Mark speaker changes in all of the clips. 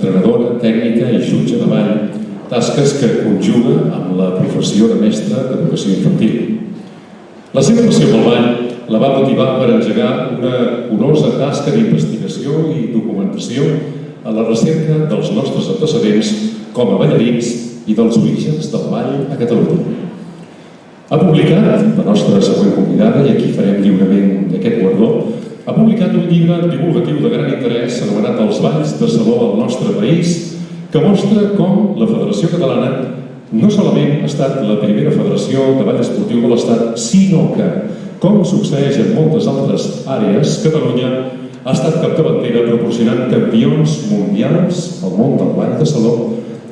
Speaker 1: entrenadora, tècnica i jutge de ball, tasques que conjuga amb la professió de mestre d'educació infantil. La seva passió pel ball la va motivar per engegar una curosa tasca d'investigació i documentació a la recerca dels nostres antecedents com a ballarins i dels orígens del ball a Catalunya. Ha publicat, la nostra següent convidada, i aquí farem lliurament d'aquest guardó, ha publicat un llibre divulgatiu de gran interès anomenat Els balls de saló al nostre país, que mostra com la Federació Catalana no solament ha estat la primera federació de ball esportiu de l'Estat, sinó que, com succeeix en moltes altres àrees, Catalunya ha estat capdavantera proporcionant campions mundials al món del ball de saló,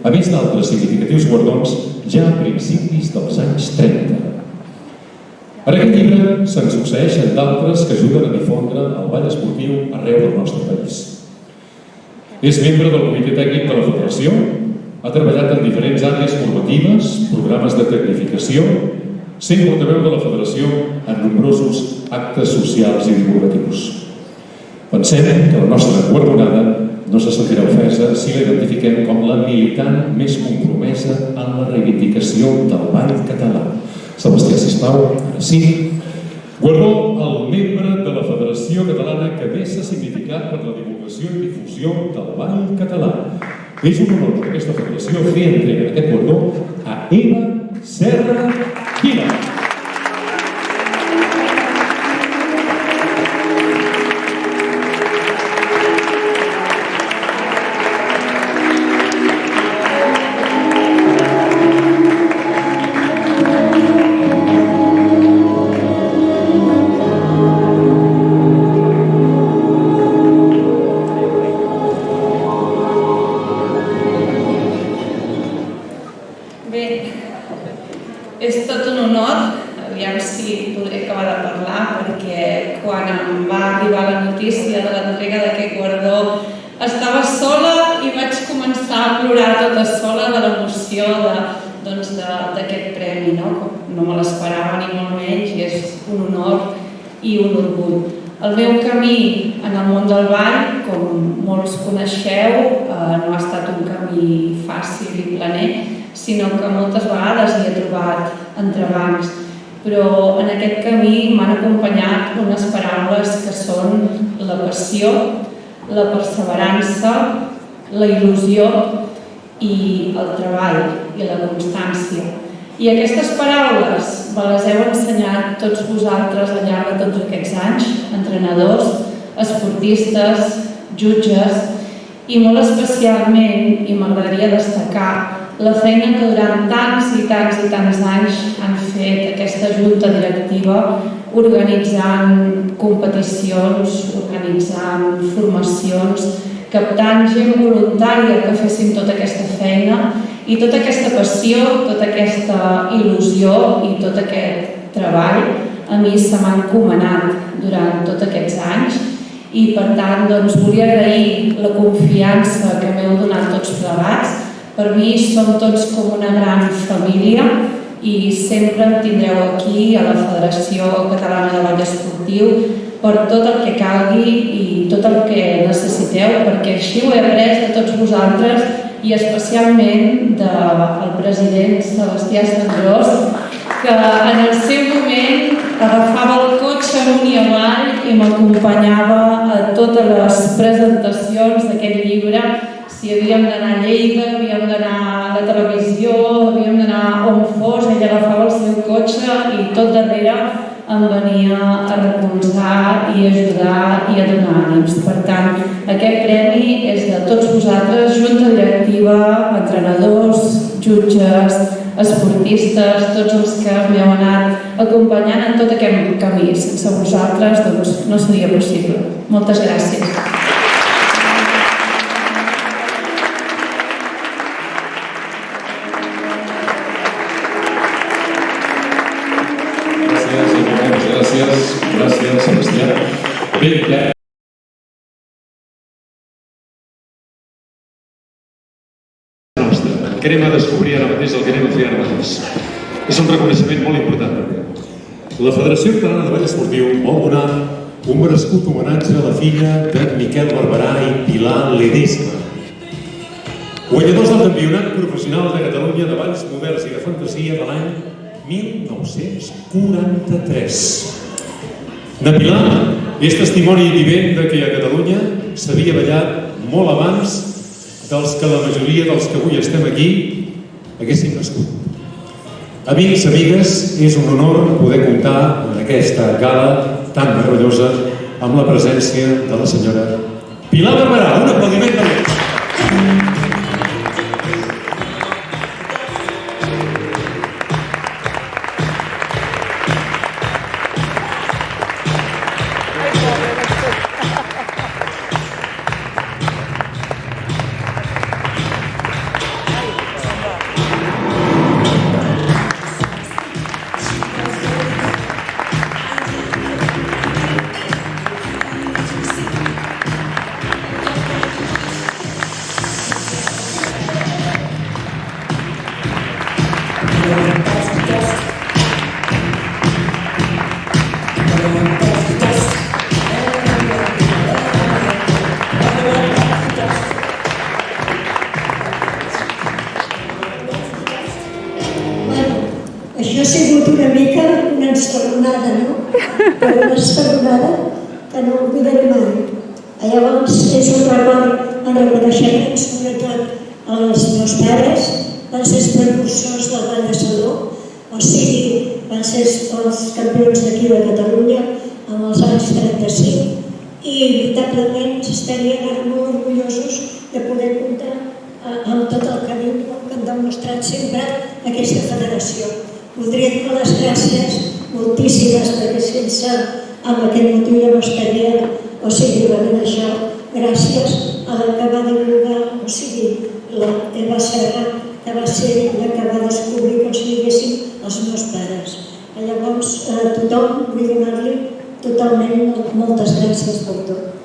Speaker 1: a més d'altres significatius guardons ja a principis dels anys 30. En aquest llibre se'n succeeixen d'altres que ajuden a difondre el ball esportiu arreu del nostre país. És membre del Comitè Tècnic de la Federació, ha treballat en diferents àrees formatives, programes de tecnificació, sent portaveu de la Federació en nombrosos actes socials i divulgatius. Pensem que la nostra guardonada no se sentirà ofesa si l'identifiquem com la militant més compromesa en la reivindicació del ball català. Sebastià, sisplau, ara sí. Guardó el membre de la Federació Catalana que més s'ha significat per la divulgació i difusió del ball català. És un honor que aquesta federació fer entrega d'aquest guardó a Eva Serra Vila.
Speaker 2: d'aquest premi, no me l'esperava ni molt menys i és un honor i un orgull. El meu camí en el món del ball, com molts coneixeu, no ha estat un camí fàcil i planer, sinó que moltes vegades hi he trobat entrebancs. Però en aquest camí m'han acompanyat unes paraules que són la passió, la perseverança, la il·lusió i el treball i la constància. I aquestes paraules me les heu ensenyat tots vosaltres al llarg de tots aquests anys, entrenadors, esportistes, jutges, i molt especialment, i m'agradaria destacar, la feina que durant tants i tants anys han fet aquesta junta directiva organitzant competicions, organitzant formacions, captant gent voluntària que fessin tota aquesta feina i tota aquesta passió, tota aquesta il·lusió i tot aquest treball a mi se m'ha encomanat durant tots aquests anys i per tant volia agrair la confiança que m'heu donat tots plegats. Per mi som tots com una gran família i sempre em tindreu aquí a la Federació Catalana de Ball Esportiu per tot el que calgui i tot el que necessiteu, perquè així ho he après de tots vosaltres i especialment del president Sebastià Sandrós, que en el seu moment agafava el cotxe amunt i avall i m'acompanyava a totes les presentacions d'aquest llibre. Si havíem d'anar a Lleida, havíem d'anar a la televisió, havíem d'anar on fos, ell agafava el seu cotxe i tot darrere em venia a recolzar i ajudar i a donar ànims. Per tant, aquest premi és de tots vosaltres, junta directiva, entrenadors, jutges, esportistes, tots els que m'heu anat acompanyant en tot aquest camí. Sense vosaltres no seria possible. Moltes gràcies.
Speaker 1: Gràcies, Sebastià. Bé, ja... El que anem a descobrir ara mateix, el que anem a fer ara mateix, és un reconeixement molt important. La Federació Catalana de Ball Esportiu vol donar un merescut homenatge a la filla de Miquel Barberà i Pilar Ledesma. Guanyadors del Campionat Professional de Catalunya de balls moderns i de fantasia de l'any 1943. Na Pilar és testimoni vivent que a Catalunya s'havia ballat molt abans dels que la majoria dels que avui estem aquí haguéssim nascut. Amics, amigues, és un honor poder comptar en aquesta gala tan meravellosa amb la presència de la senyora Pilar Barberà. Un aplaudiment per ells.
Speaker 3: Això ha sigut una mica una ensarronada, no? Però una ensarronada que no oblidaré mai. Llavors, és un record en reconeixement, sobretot als meus pares, van ser els precursors del ball de saló, o sigui, van ser els campions d'aquí de Catalunya en els anys 35, i veritablement estarien ara molt orgullosos de poder comptar amb tot el carinyo que han demostrat sempre aquesta federació. Voldria donar les gràcies moltíssimes, perquè sense amb aquest motiu ja no estaria, o sigui, venint això, gràcies a la que va divulgar, o sigui, la Eva Serra, que va ser la que va descobrir que els diguessin els meus pares. Llavors, a tothom vull donar-li totalment moltes gràcies per tot.